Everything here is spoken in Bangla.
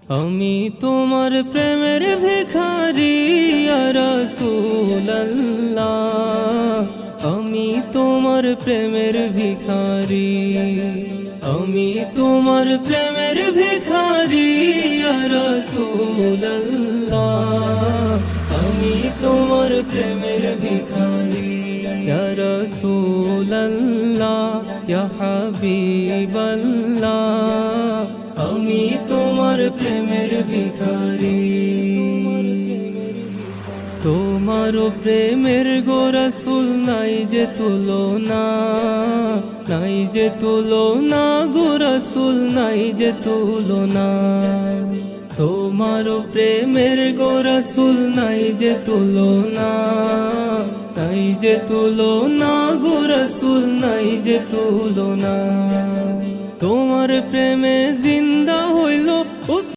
আমি তোমার প্রেমের ভিখারি ইয়া রাসূলুল্লাহ, আমি তোমার প্রেমের ভিখারি, আমি তোমার প্রেমের ভিখারি ইয়া রাসূলুল্লাহ, আমি তোমার প্রেমের ভিখারি ইয়া রাসূলুল্লাহ ইয়া হাবিবাল্লাহ, আমি তোমার প্রেমের ভিখারি। তোমার প্রেমের গো রাসূল নাই যে তুলনা, নাই যে তুলনা গো রাসূল নাই যে তুলনা, তোমার প্রেমের গো রাসূল নাই যে তুলনা, নাই যে তুলনা গো রাসূল নাই যে তুলনা। তোমার প্রেমে জিন্দা হইল